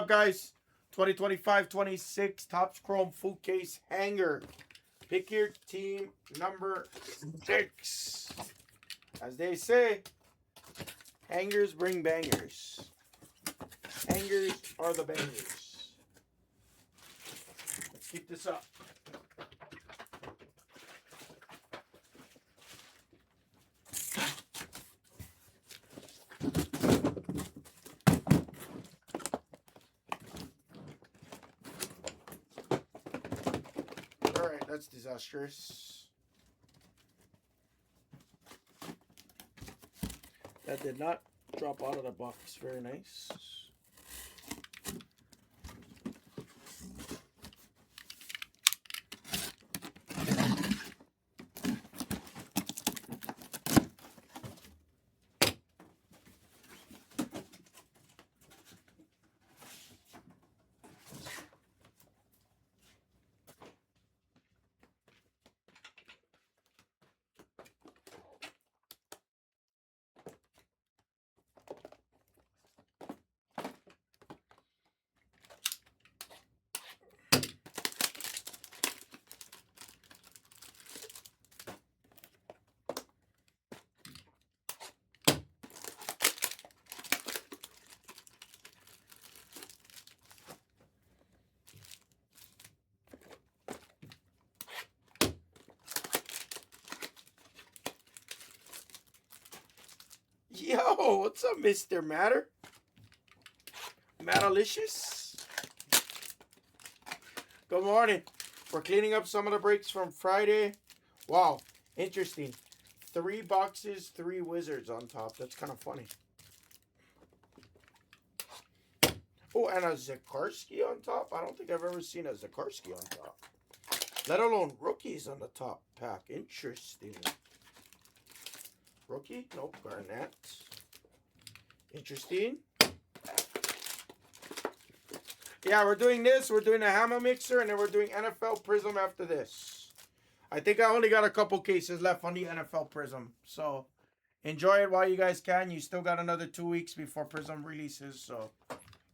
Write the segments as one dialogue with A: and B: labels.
A: up, guys? 2025-26 Topps Chrome Full Case Hanger. Pick your team number 6. As they say, hangers bring bangers. Hangers are the bangers. Let's keep this up. Alright, that's disastrous. That did not drop out of the box. Very nice. Yo, what's up, Mr. Matter? Matterlicious? Good morning. We're cleaning up some of the breaks from Friday. Wow, interesting. 3 boxes, 3 wizards on top. That's kind of funny. Oh, and a Zikarsky on top. I don't think I've ever seen a Zikarsky on top. Let alone rookies on the top pack. Interesting. Rookie? Nope. Garnett. Interesting. Yeah, we're doing this. We're doing a hammer mixer, and then we're doing NFL Prism after this. I think I only got a couple cases left on the NFL Prism. So, enjoy it while you guys can. You still got another 2 weeks before Prism releases. So,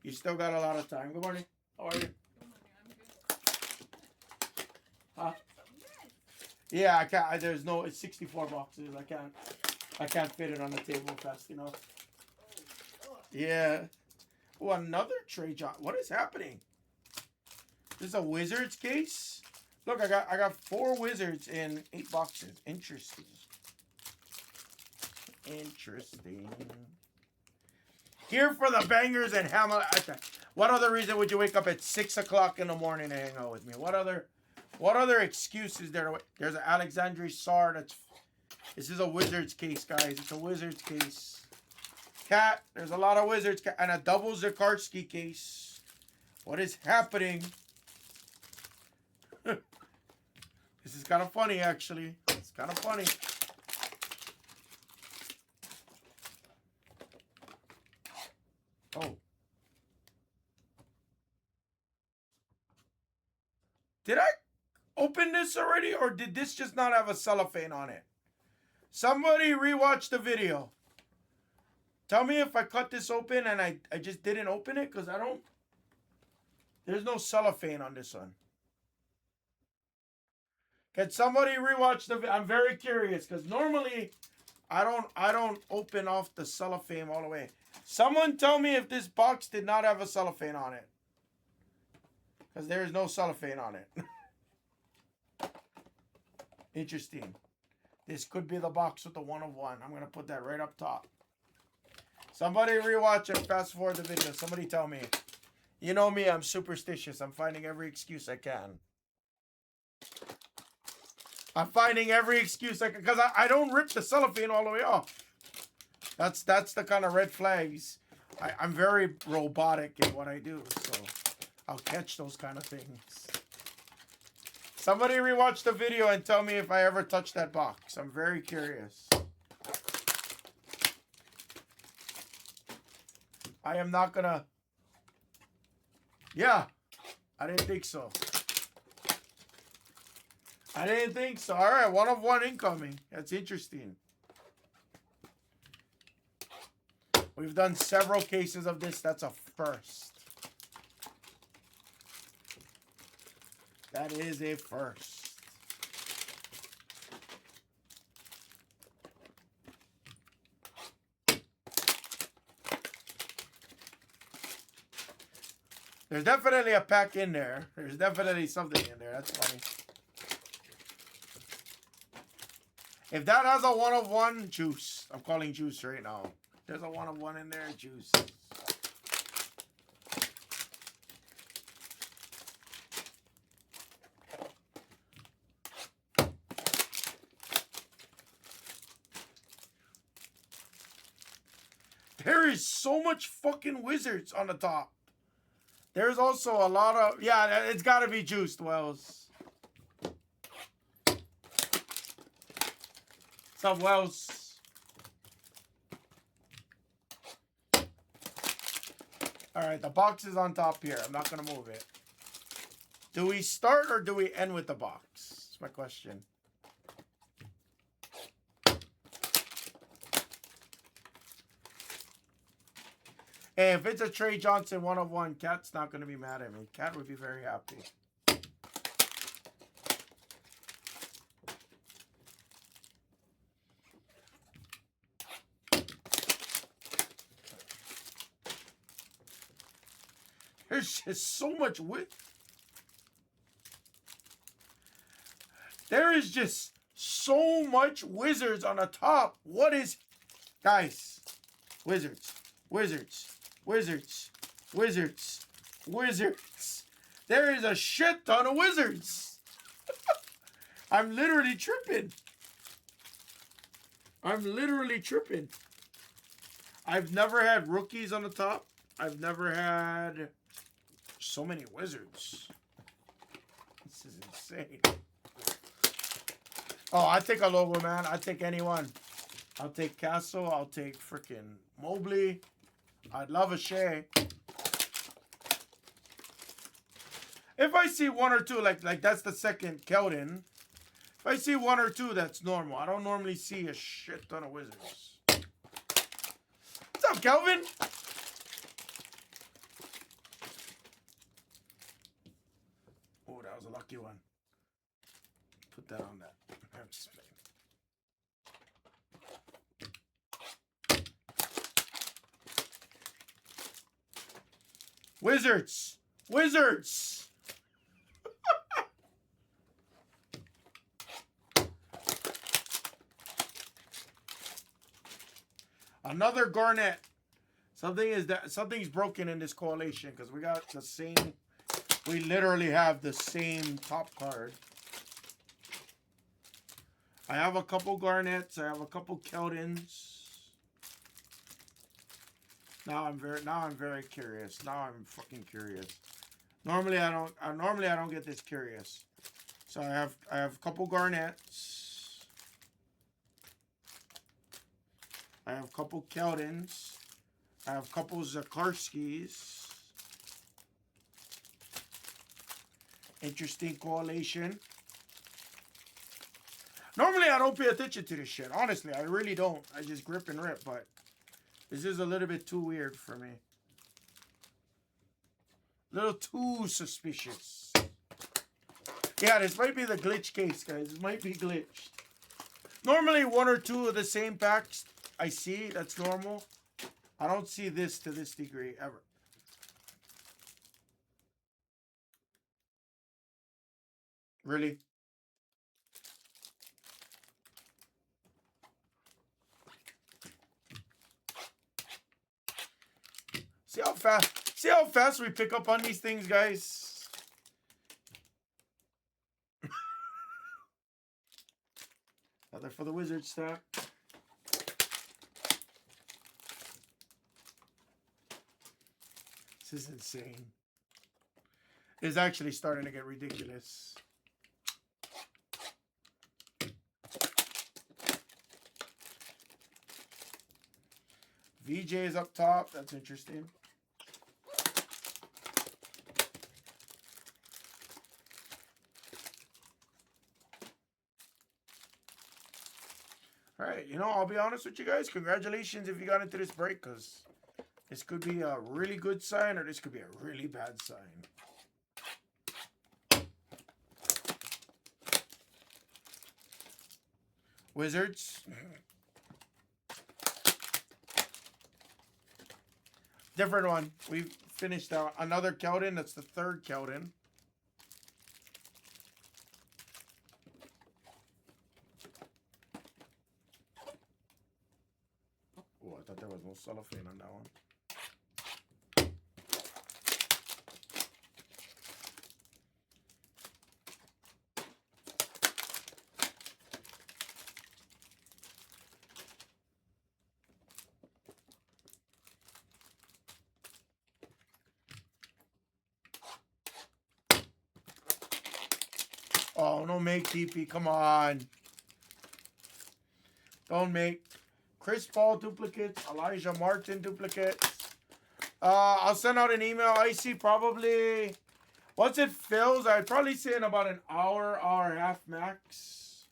A: you still got a lot of time. Good morning. How are you? Huh? Yeah, I can't. There's no. It's 64 boxes. I can't fit it on the table fast enough. Yeah. Oh, another Trey John. What is happening? This is a Wizards case. Look, I got 4 Wizards in 8 boxes. Interesting. Interesting. Here for the bangers and hammer. What other reason would you wake up at 6 o'clock in the morning to hang out with me? What other excuse is there? There's an Alexandre Sar. This is a Wizards case, guys. It's a Wizards case. Cat, there's a lot of Wizards. And a double Zikarsky case. What is happening? This is kind of funny, actually. It's kind of funny. Oh. Did I open this already, or did this just not have a cellophane on it? Somebody rewatch the video. Tell me if I cut this open and I just didn't open it, because I don't... There's no cellophane on this one. Can somebody rewatch the video? I'm very curious, because normally I don't open off the cellophane all the way. Someone tell me if this box did not have a cellophane on it. Because there is no cellophane on it. Interesting. This could be the box with the 1 of 1. I'm going to put that right up top. Somebody rewatch and fast forward the video. Somebody tell me. You know me, I'm superstitious. I'm finding every excuse I can. I'm finding every excuse I can. Because I don't rip the cellophane all the way off. That's the kind of red flags. I'm very robotic in what I do. So I'll catch those kind of things. Somebody rewatch the video and tell me if I ever touched that box. I'm very curious. I am not gonna... Yeah, I didn't think so. I didn't think so. All right, 1 of 1 incoming. That's interesting. We've done several cases of this. That's a first. That is a first. There's definitely a pack in there. There's definitely something in there. That's funny. If that has a 1 of 1, juice. I'm calling juice right now. There's a 1 of 1 in there, juice. There is so much fucking wizards on the top. There's also a lot of... Yeah, it's got to be juiced, Wells. What's up, Wells? Alright, the box is on top here. I'm not going to move it. Do we start or do we end with the box? That's my question. Hey, if it's a Trey Johnson 1 of 1, Cat's not going to be mad at me. Cat would be very happy. There's just so much There is just so much wizards on the top. What is... Guys, wizards. Wizards. Wizards. Wizards. Wizards. There is a shit ton of wizards. I'm literally tripping. I'm literally tripping. I've never had rookies on the top. I've never had so many wizards. This is insane. Oh, I take a logo, man. I take anyone. I'll take Castle. I'll take freaking Mobley. I'd love a Shea. If I see 1 or 2, like that's the second Keldon. If I see 1 or 2, that's normal. I don't normally see a shit ton of wizards. What's up, Kelvin? Oh, that was a lucky one. Put that on that. I'm just playing. Wizards! Wizards! Another Garnett. Something's broken in this coalition because we got the same. We literally have the same top card. I have a couple Garnets. I have a couple Keldons. Now I'm very curious. Now I'm fucking curious. Normally I don't get this curious. So I have a couple Garnets. I have a couple Keldons. I have a couple Zakarskis. Interesting correlation. Normally I don't pay attention to this shit. Honestly, I really don't. I just grip and rip, but this is a little bit too weird for me. A little too suspicious. Yeah, this might be the glitch case, guys. This might be glitched. Normally 1 or 2 of the same packs I see. That's normal. I don't see this to this degree ever. Really? See how fast we pick up on these things, guys? Another for the wizard stack. This is insane. It's actually starting to get ridiculous. VJ is up top. That's interesting. All right, you know, I'll be honest with you guys. Congratulations if you got into this break, because this could be a really good sign or this could be a really bad sign. Wizards. Different one. We've finished out another Keldon. That's the third Keldon. Oh, I thought there was no cellophane on that one. Oh, don't make TP. Come on. Don't make Chris Paul duplicates. Elijah Martin duplicates. I'll send out an email. Icy probably. Once it fills, I'd probably say in about an hour, hour and a half max.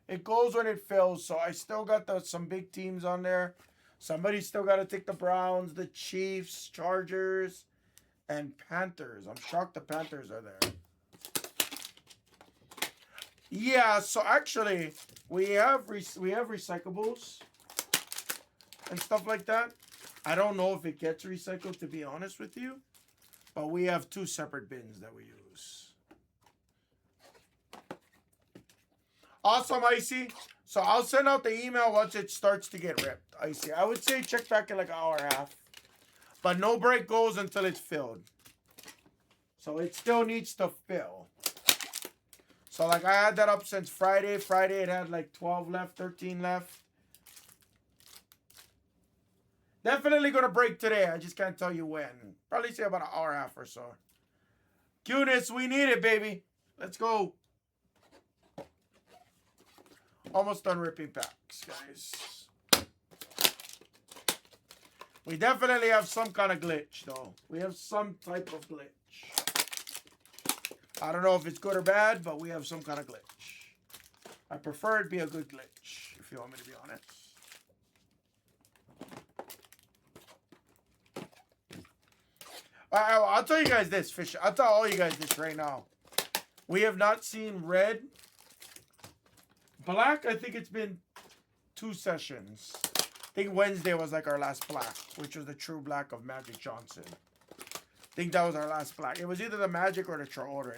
A: It goes when it fills. So I still got some big teams on there. Somebody's still got to take the Browns, the Chiefs, Chargers, and Panthers. I'm shocked the Panthers are there. Yeah, so actually, we have recyclables and stuff like that. I don't know if it gets recycled, to be honest with you, but we have 2 separate bins that we use. Awesome, Icy. So I'll send out the email once it starts to get ripped, Icy. I would say check back in like an hour and a half, but no break goes until it's filled. So it still needs to fill. So, like, I had that up since Friday. Friday, it had, like, 12 left, 13 left. Definitely going to break today. I just can't tell you when. Probably say about an hour and a half or so. Cuteness, we need it, baby. Let's go. Almost done ripping packs, guys. We definitely have some kind of glitch, though. We have some type of glitch. I don't know if it's good or bad, but we have some kind of glitch. I prefer it be a good glitch, if you want me to be honest. I'll tell you guys this, Fisher. I'll tell all you guys this right now. We have not seen red. Black, I think it's been 2 sessions. I think Wednesday was like our last black, which was the true black of Magic Johnson. I think that was our last black. It was either the Magic or the Traore.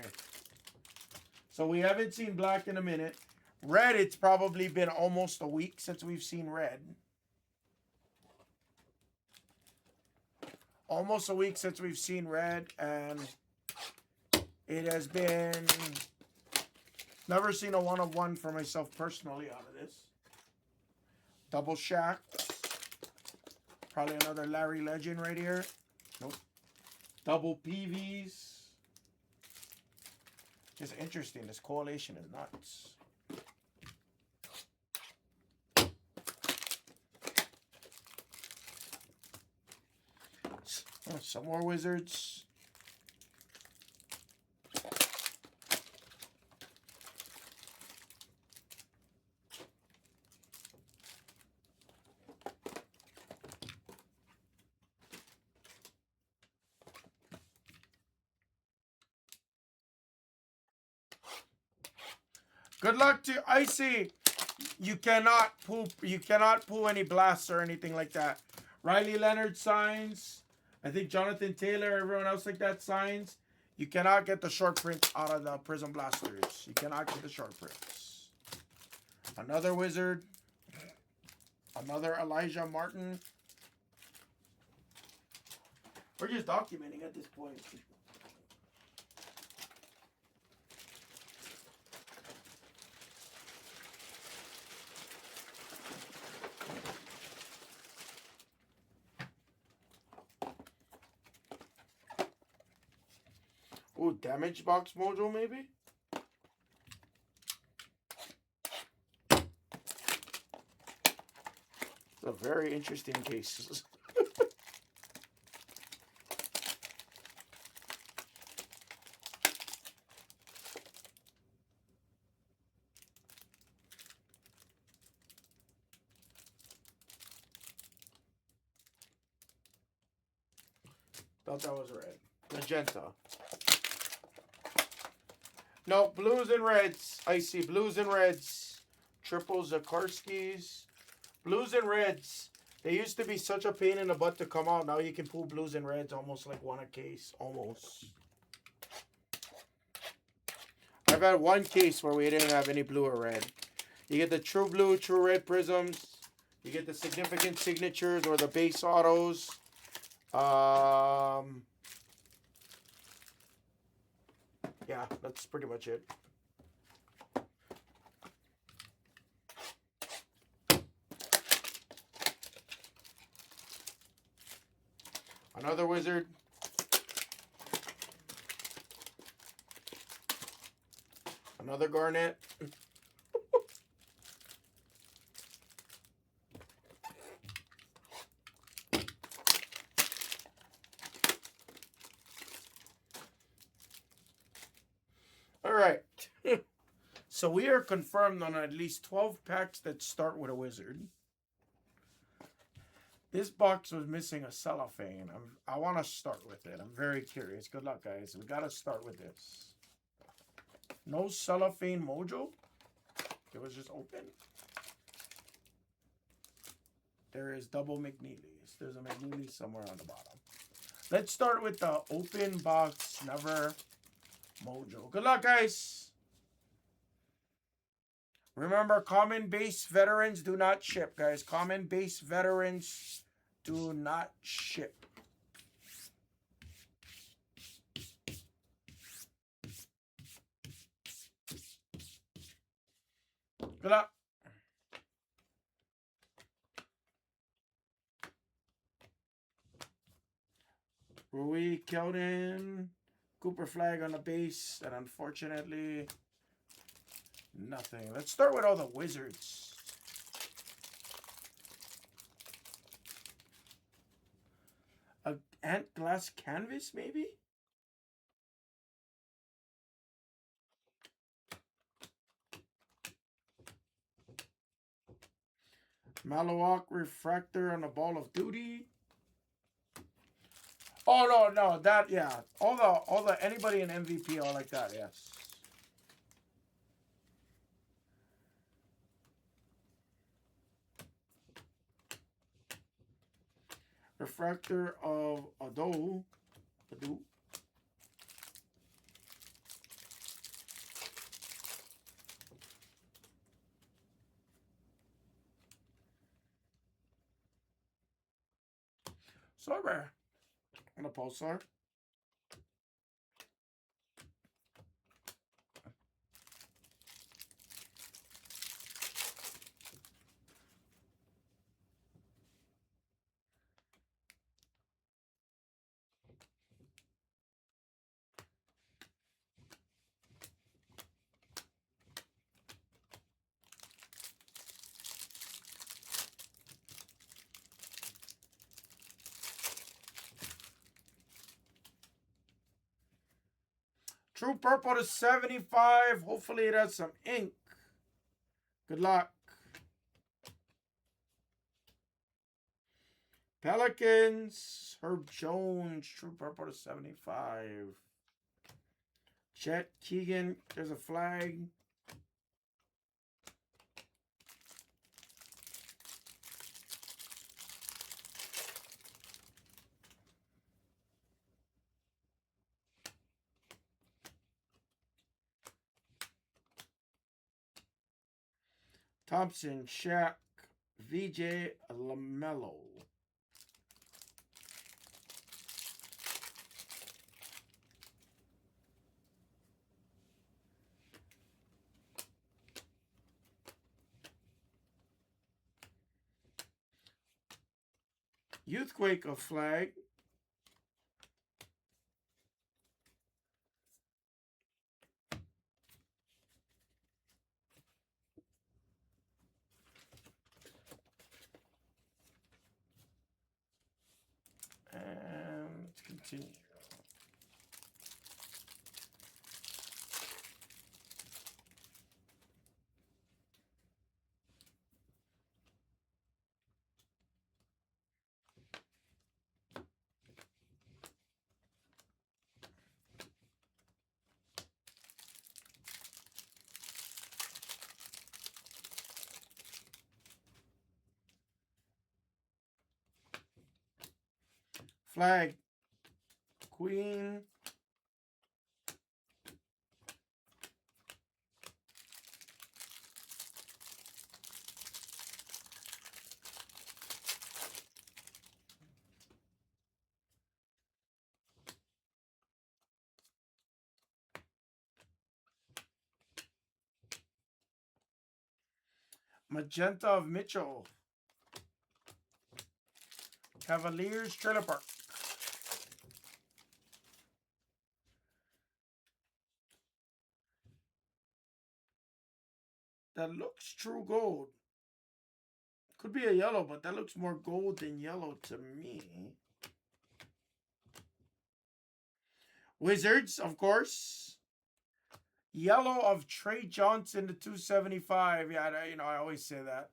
A: So we haven't seen black in a minute. Red, it's probably been almost a week since we've seen red. Almost a week since we've seen red. And it has been... Never seen a 1-of-1 for myself personally out of this. Double Shaq. Probably another Larry Legend right here. Nope. Double PVs. Just interesting. This correlation is nuts. Oh, some more Wizards. Good luck to Icy. You cannot pull any blasts or anything like that. Riley Leonard signs. I think Jonathan Taylor, everyone else like that signs. You cannot get the short print out of the Prism Blasters. You cannot get the short prints. Another Wizard. Another Elijah Martin. We're just documenting at this point. Ooh, damage box mojo maybe? It's a very interesting case. Thought that was red. Magenta. No, blues and reds. I see blues and reds. Triple Zakarskis. Blues and reds. They used to be such a pain in the butt to come out. Now you can pull blues and reds almost like one a case. Almost. I've had one case where we didn't have any blue or red. You get the true blue, true red prisms. You get the significant signatures or the base autos. Yeah, that's pretty much it. Another wizard. Another garnet. All right. So we are confirmed on at least 12 packs that start with a wizard. This box was missing a cellophane. I want to start with it. I'm very curious. Good luck, guys. We got to start with this. No cellophane mojo. It was just open. There is double McNeely's. There's a McNeely somewhere on the bottom. Let's start with the open box. Never mojo. Good luck, guys. Remember, common base veterans do not ship, guys. Common base veterans do not ship. Good luck. Rui, Keldon, Cooper Flag on the base, and unfortunately, nothing. Let's start with all the wizards. A ant glass canvas, maybe? Malawak refractor on a ball of duty. Oh no, that yeah. All the anybody in MVP all like that, yes. Refractor of Ado. So rare. And a pulsar. True purple to 75. Hopefully it has some ink. Good luck. Pelicans. Herb Jones. True purple to 75. Chet Keegan. There's a flag. Thompson, Shaq, VJ, LaMelo. Youthquake of flag. And let's continue. Flag. Queen. Magenta of Mitchell. Cavaliers Trailer Park. That looks true gold. Could be a yellow, but that looks more gold than yellow to me. Wizards, of course. Yellow of Trey Johnson to 275. Yeah, I always say that.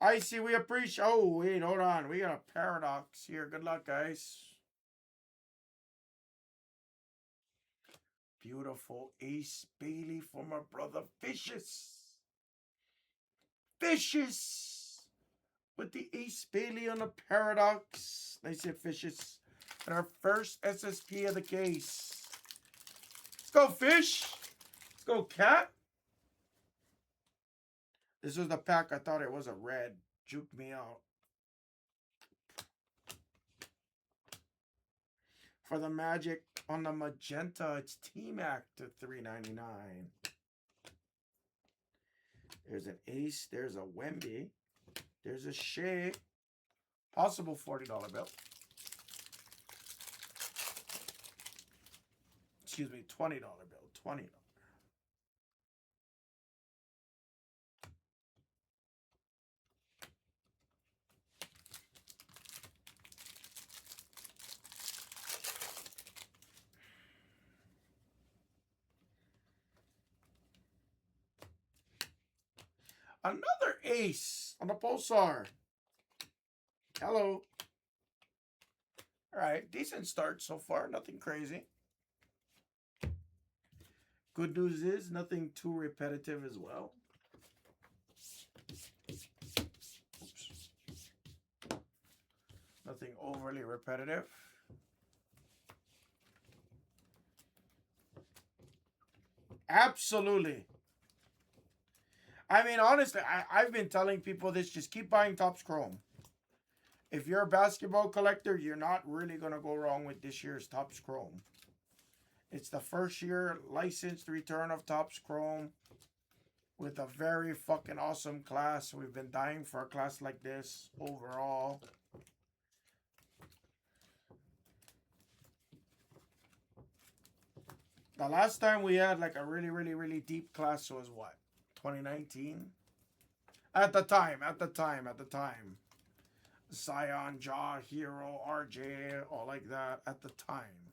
A: I see. We appreciate. Oh, wait, hold on. We got a paradox here. Good luck, guys. Beautiful Ace Bailey for my brother Fishes. Fishes with the Ace Bailey on the paradox. Nice hit, Fishes. And our first SSP of the case. Let's go, Fish. Let's go, Cat. This was the pack. I thought it was a red. Juked me out. For the Magic on the magenta, it's T-Mac to $3.99. There's an Ace. There's a Wemby. There's a Shea. Possible $40 bill. Excuse me, $20 bill. $20. Another Ace on the Pulsar. Hello. All right, decent start so far. Nothing crazy. Good news is nothing too repetitive as well. Oops. Nothing overly repetitive. Absolutely. I mean, honestly, I've been telling people this. Just keep buying Topps Chrome. If you're a basketball collector, you're not really going to go wrong with this year's Topps Chrome. It's the first year licensed return of Topps Chrome with a very fucking awesome class. We've been dying for a class like this overall. The last time we had like a really deep class was what? 2019? At the time. Zion, Ja, Hero, RJ, all like that at the time.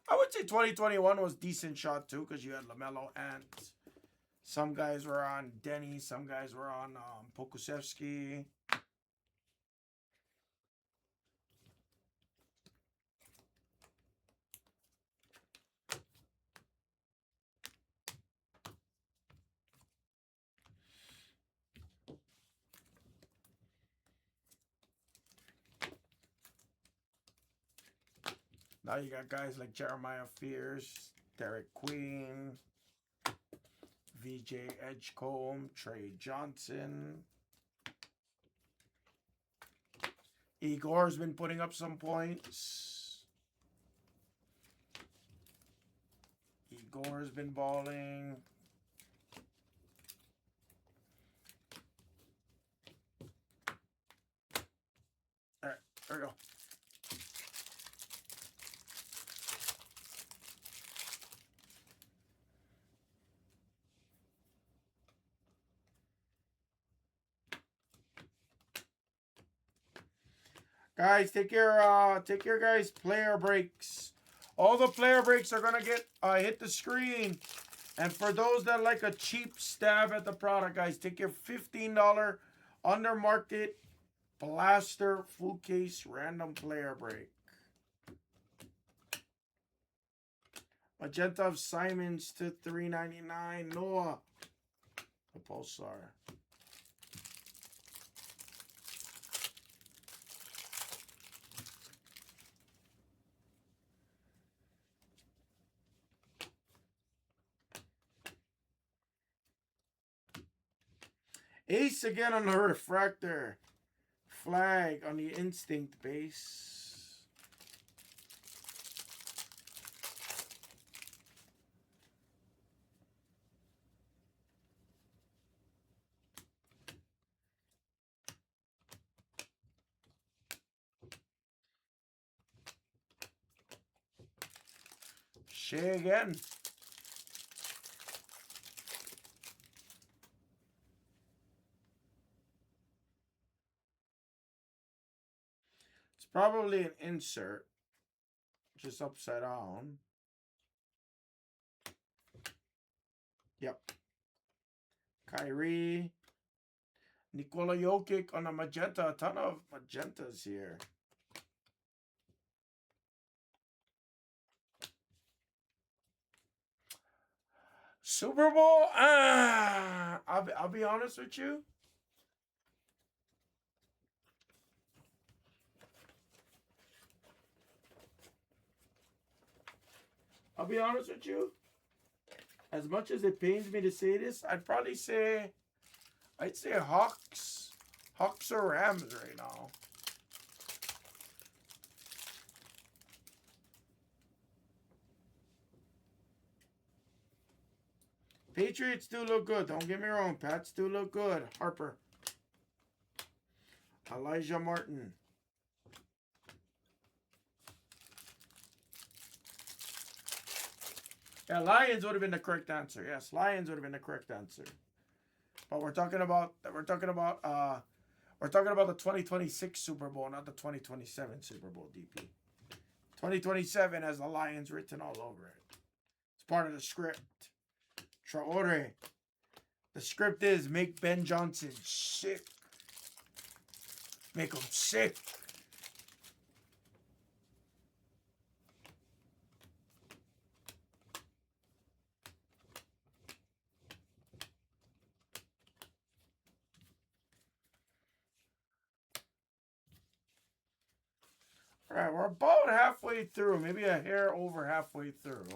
A: I would say 2021 was decent shot too, because you had LaMelo and some guys were on Denny, some guys were on Pokusevsky. Now you got guys like Jeremiah Fears, Derek Queen, VJ Edgecombe, Trey Johnson. Igor's been putting up some points. Igor's been balling. All right, there we go. Guys, take your guys' player breaks. All the player breaks are gonna get hit the screen. And for those that like a cheap stab at the product, guys, take your $15 under market blaster full case random player break. Magenta of Simons to $3.99. Noah, the Pulsar. Ace again on the refractor. Flag on the instinct base. Shea again. It's probably an insert. Just upside down. Yep. Kyrie. Nikola Jokic on a magenta. A ton of magentas here. Super Bowl? I'll be honest with you. I'll be honest with you. As much as it pains me to say this, I'd say Hawks. Hawks or Rams right now. Patriots do look good. Don't get me wrong. Pats do look good. Harper. Elijah Martin. Yeah, Lions would have been the correct answer. Yes, Lions would have been the correct answer. But we're talking about the 2026 Super Bowl, not the 2027 Super Bowl, DP. 2027 has the Lions written all over it. It's part of the script. Traore. The script is make Ben Johnson sick. Make him sick. All right, we're about halfway through. Maybe a hair over halfway through.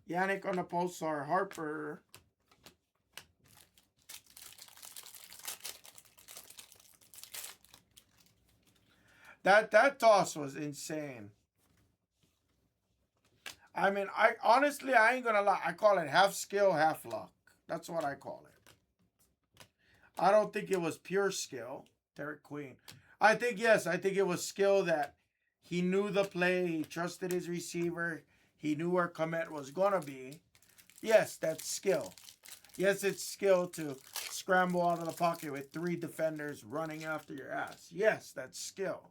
A: Yannick on the Pulsar. Harper. That toss was insane. I mean, I ain't gonna lie. I call it half skill, half luck. That's what I call it. I don't think it was pure skill. Derek Queen. I think it was skill that he knew the play. He trusted his receiver. He knew where Komet was gonna be. Yes, that's skill. Yes, it's skill to scramble out of the pocket with 3 defenders running after your ass. Yes, that's skill.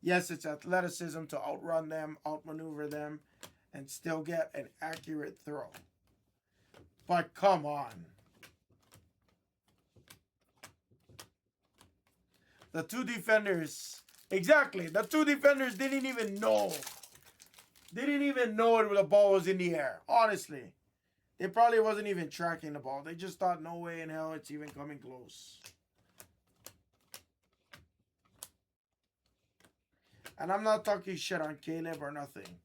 A: Yes, it's athleticism to outrun them, outmaneuver them, and still get an accurate throw. But come on. The 2 defenders, exactly, the 2 defenders didn't even know. They didn't even know the ball was in the air, honestly. They probably wasn't even tracking the ball. They just thought, no way in hell it's even coming close. And I'm not talking shit on Caleb or nothing.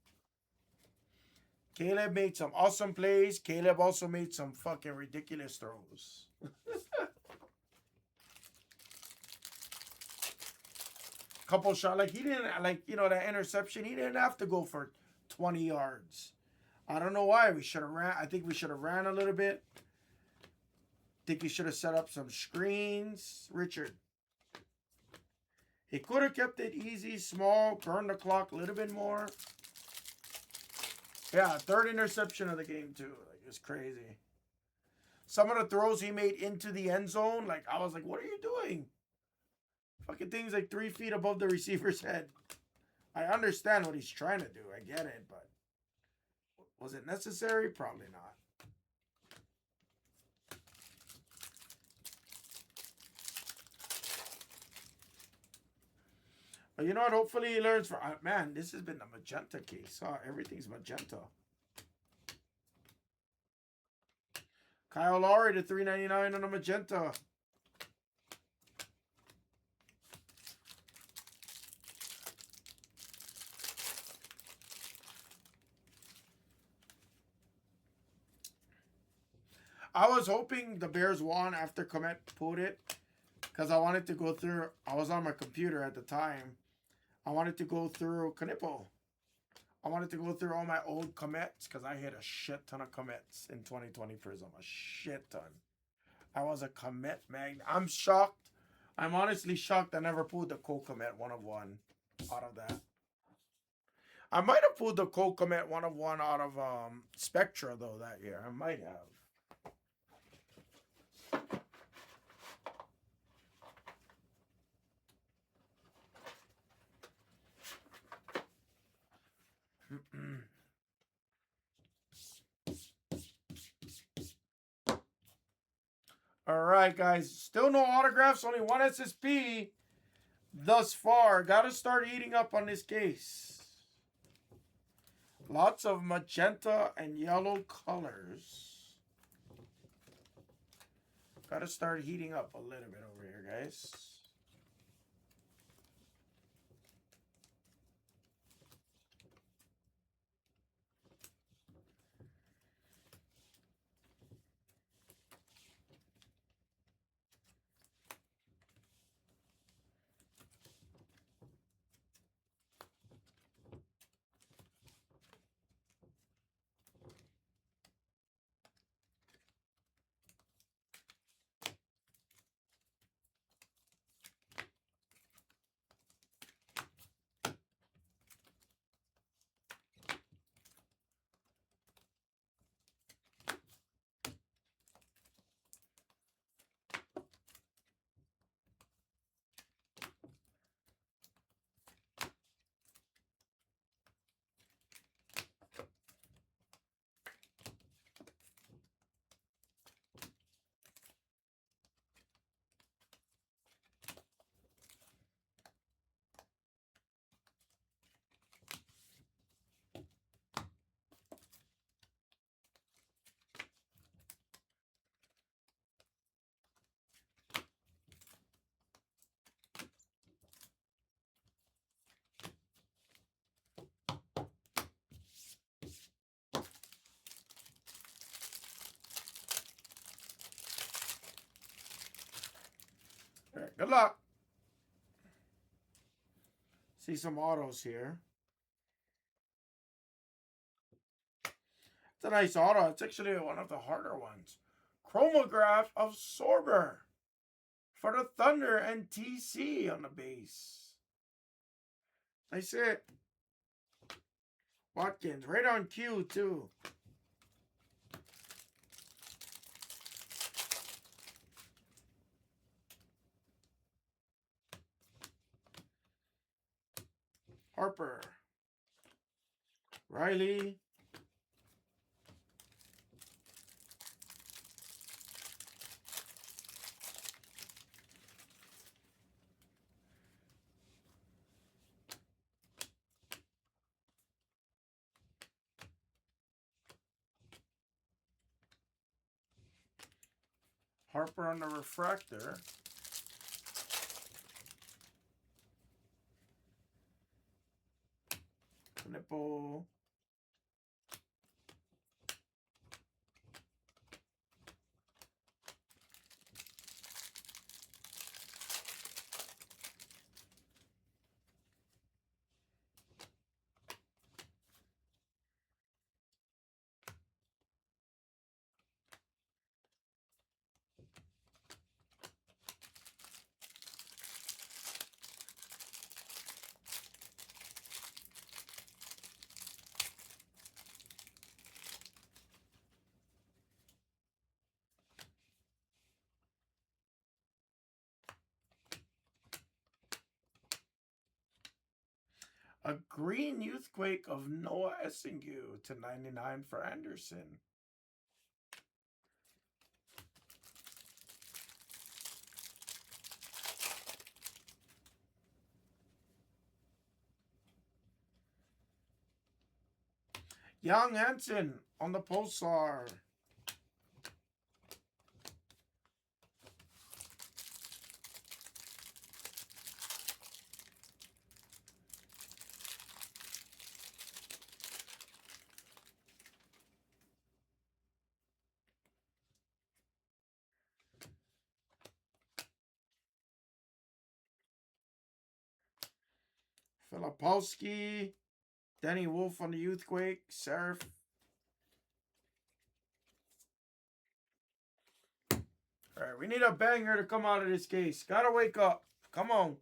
A: Caleb made some awesome plays. Caleb also made some fucking ridiculous throws. Couple shot, like he didn't, like, you know, that interception, he didn't have to go for 20 yards. I don't know why. We should have ran. I think we should have ran a little bit. Think he should have set up some screens. Richard. He could have kept it easy, small, burned the clock a little bit more. Yeah, 3rd interception of the game, too. Like, it's crazy. Some of the throws he made into the end zone, like, I was like, what are you doing? Fucking things like 3 feet above the receiver's head. I understand what he's trying to do. I get it, but was it necessary? Probably not. But you know what? Hopefully he learns from... man, this has been the magenta case. Huh? Everything's magenta. Kyle Lowry to $3.99 on a magenta. I was hoping the Bears won after Komet pulled it. Because I wanted to go through. I was on my computer at the time. I wanted to go through Kanipo. I wanted to go through all my old commits because I hit a shit ton of commits in 2020 Prism. A shit ton. I was a commit magnet. I'm shocked. I'm honestly shocked I never pulled the co-commit 1 of 1 out of that. I might have pulled the co-commit 1 of 1 out of Spectra though that year. I might have. All right, guys. Still no autographs. Only 1 SSP thus far. Got to start heating up on this case. Lots of magenta and yellow colors. Got to start heating up a little bit over here, guys. All right, good luck. See some autos here. It's a nice auto. It's actually one of the harder ones. Chromograph of Sorber for the Thunder and TC on the base. Nice hit. Watkins, right on cue, too. Harper. Riley. Harper on the refractor. Nipple. A green Youthquake of Noah Essingu to 99 for Anderson. Young Hansen on the Pulsar. Filipowski. Danny Wolf on the Youthquake. Serif. Alright, we need a banger to come out of this case. Gotta wake up. Come on.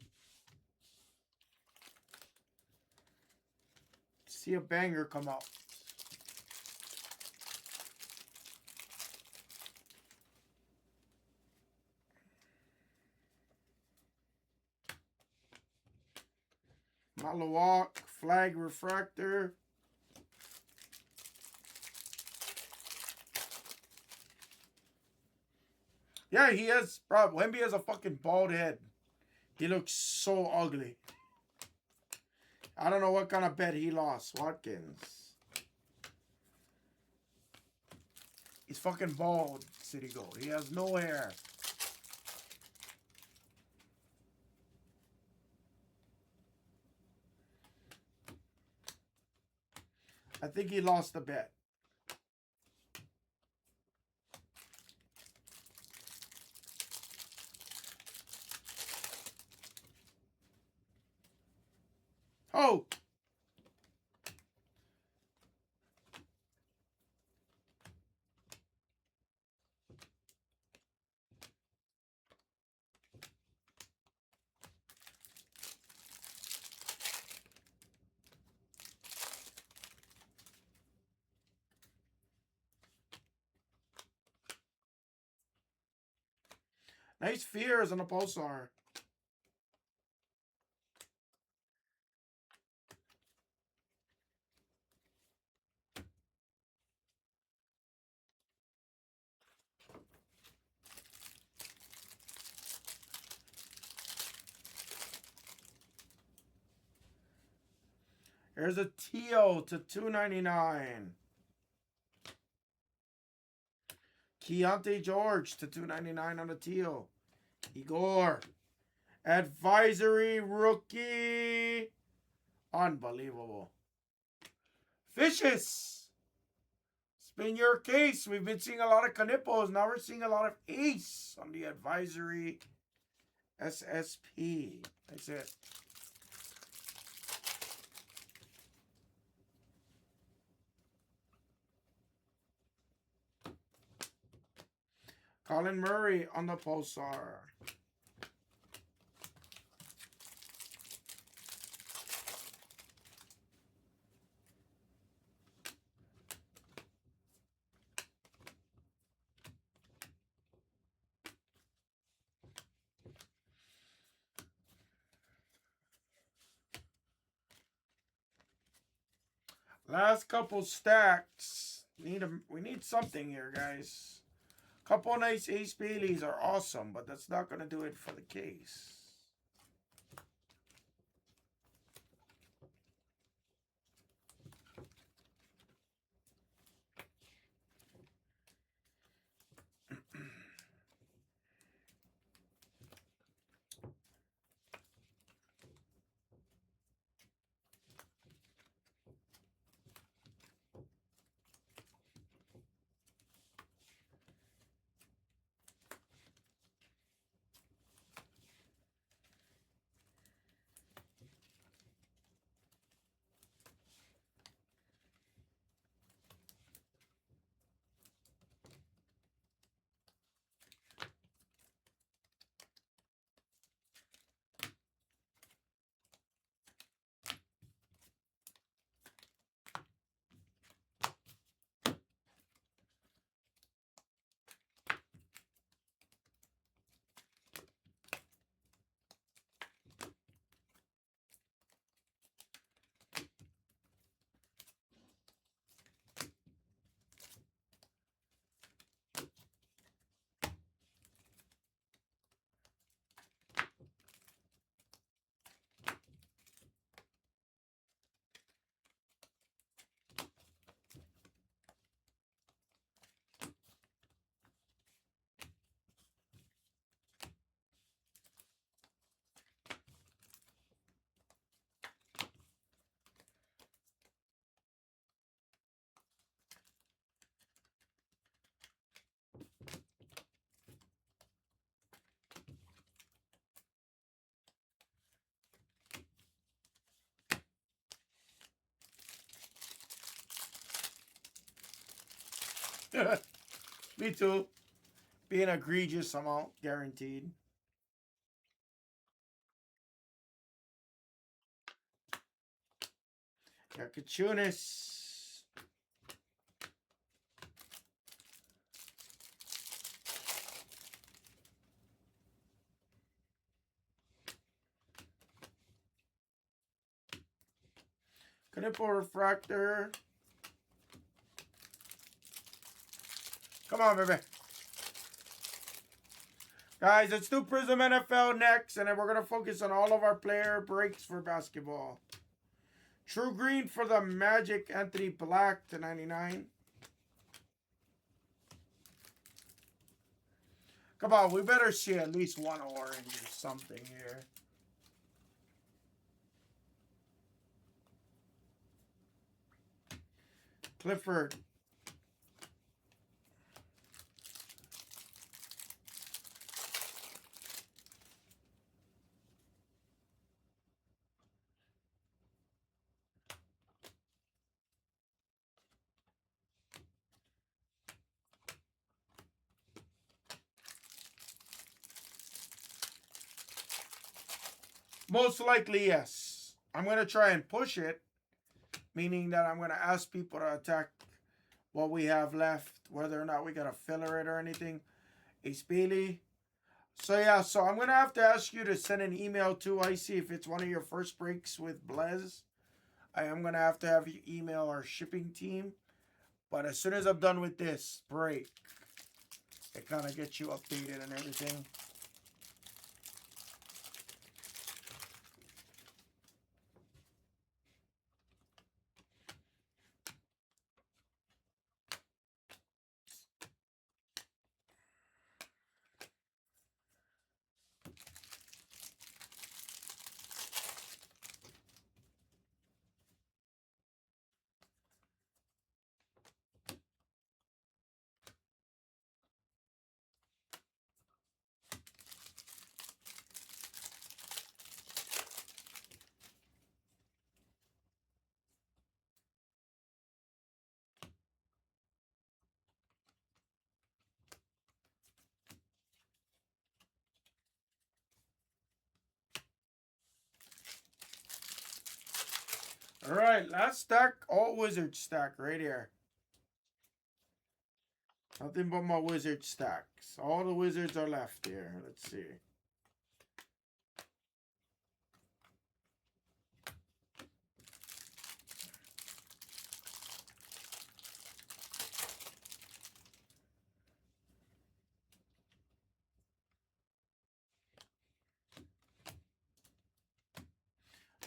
A: See a banger come out. Malawak, Flag Refractor. Yeah, he has, bro, Wemby has a fucking bald head. He looks so ugly. I don't know what kind of bet he lost. Watkins. He's fucking bald, City Gold. He has no hair. I think he lost the bet. Oh! Nice fears on the pulsar. Here's a Teal to 299. Keontae George to 299 on the Teal. Igor. Advisory rookie. Unbelievable. Fishes. It's been your case. We've been seeing a lot of Canipos. Now we're seeing a lot of Ace on the advisory SSP. That's it. Colin Murray on the pulsar. Last couple stacks. We need something here, guys. Couple nice Ace Baileys are awesome, but that's not going to do it for the case. Me too. Be an egregious amount, guaranteed. Kachunas. Knipple refractor. Come on, baby. Guys, let's do Prism NFL next, and then we're going to focus on all of our player breaks for basketball. True Green for the Magic, Anthony Black to 99. Come on, we better see at least one orange or something here. Clifford. Most likely, yes. I'm going to try and push it, meaning that I'm going to ask people to attack what we have left, whether or not we got to filler it or anything. Ace Bailey. So, yeah, so I'm going to have to ask you to send an email to Icy if it's one of your first breaks with Blez. I am going to have you email our shipping team. But as soon as I'm done with this break, it kind of gets you updated and everything. All right, last stack, all wizard stack right here. Nothing but my wizard stacks. All the wizards are left here. Let's see.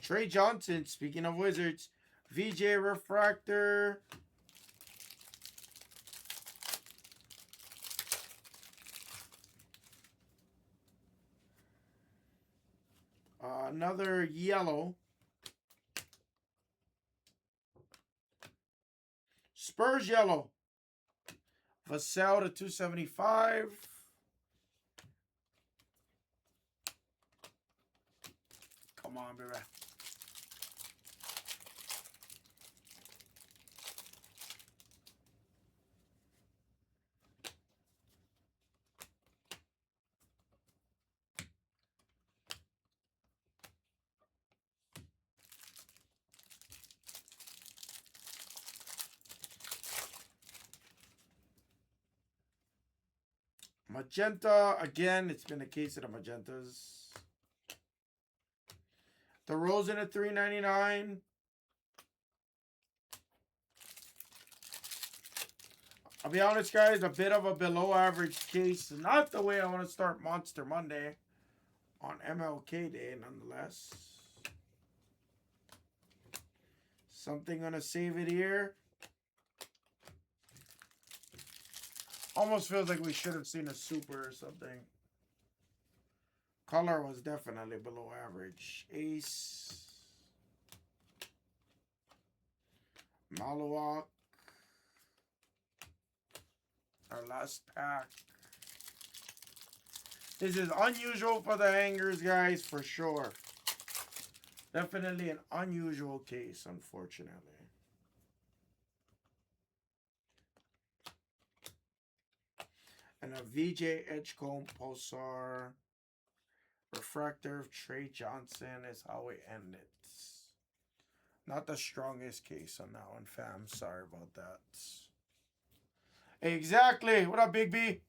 A: Trey Johnson, speaking of wizards. VJ Refractor. Another yellow. Spurs yellow. Vassell to 275. Come on, baby. Magenta, again, it's been a case of the magentas. The Rosen at 399. I'll be honest, guys, a bit of a below average case. Not the way I want to start Monster Monday on MLK Day, nonetheless. Something gonna save it here. Almost feels like we should have seen a super or something. Color was definitely below average. Ace. Malawak. Our last pack. This is unusual for the hangers, guys, for sure. Definitely an unusual case, unfortunately. And a VJ Edgecomb Pulsar. Refractor Trey Johnson is how we end it. Not the strongest case on that one, fam. Sorry about that. Exactly. What up, Big B?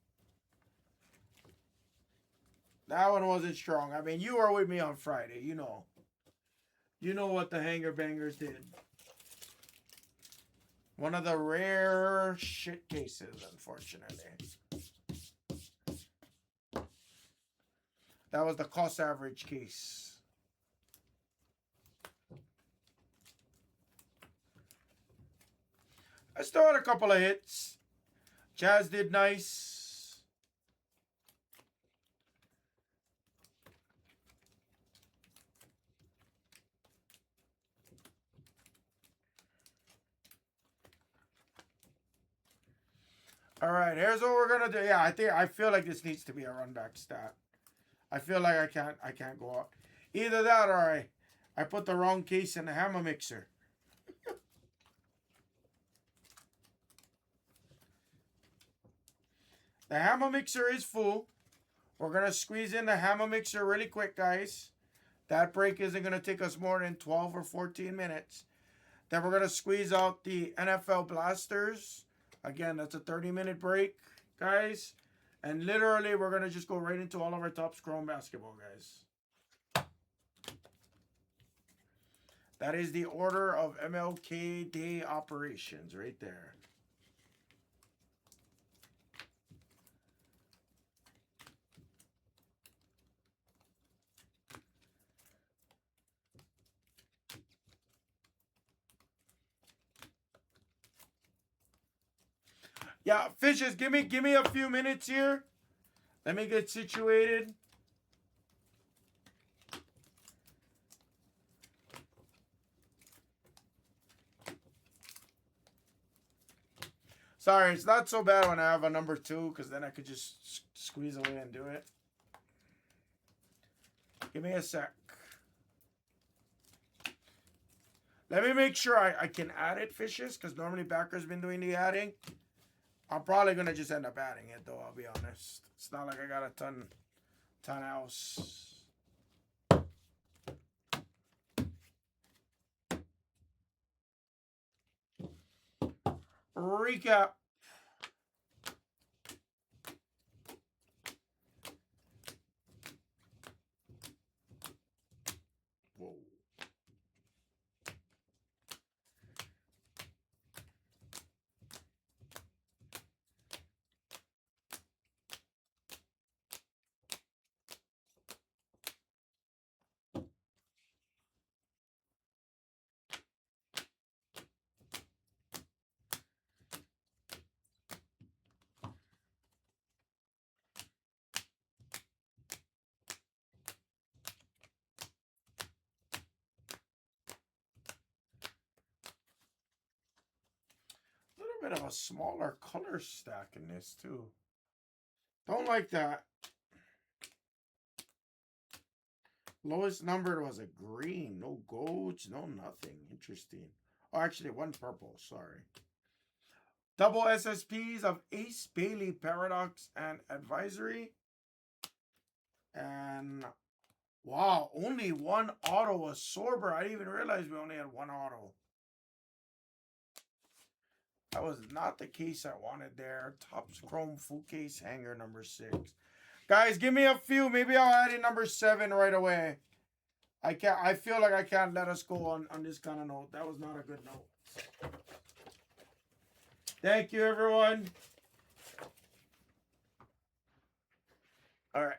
A: That one wasn't strong. I mean, you were with me on Friday. You know. You know what the Hanger Bangers did. One of the rare shit cases, unfortunately. That was the cost average case. I still had a couple of hits. Jazz did nice. All right, here's what we're gonna do. Yeah, I feel like this needs to be a run back stat. I feel like I can't go up. Either that or I put the wrong case in the hammer mixer. The hammer mixer is full. We're going to squeeze in the hammer mixer really quick, guys. That break isn't going to take us more than 12 or 14 minutes. Then we're going to squeeze out the NFL Blasters. Again, that's a 30-minute break, guys. And literally, we're going to just go right into all of our Topps Chrome basketball, guys. That is the order of MLK Day operations right there. Yeah, Fishes, give me a few minutes here. Let me get situated. Sorry, it's not so bad when I have a number 2, because then I could just squeeze away and do it. Give me a sec. Let me make sure I can add it, Fishes, because normally Backer's been doing the adding. I'm probably going to just end up adding it, though, I'll be honest. It's not like I got a ton else. Recap. Whoa. Bit of a smaller color stack in this too. Don't like that. Lowest number was a green. No golds, no nothing. Interesting. Oh, actually, one purple. Sorry. Double SSPs of Ace, Bailey, Paradox, and Advisory. And wow, only one auto was Sorber. I didn't even realize we only had one auto. That was not the case I wanted there. Topps Chrome full case hanger number 6. Guys, give me a few. Maybe I'll add in number 7 right away. I feel like I can't let us go on this kind of note. That was not a good note. Thank you, everyone. All right.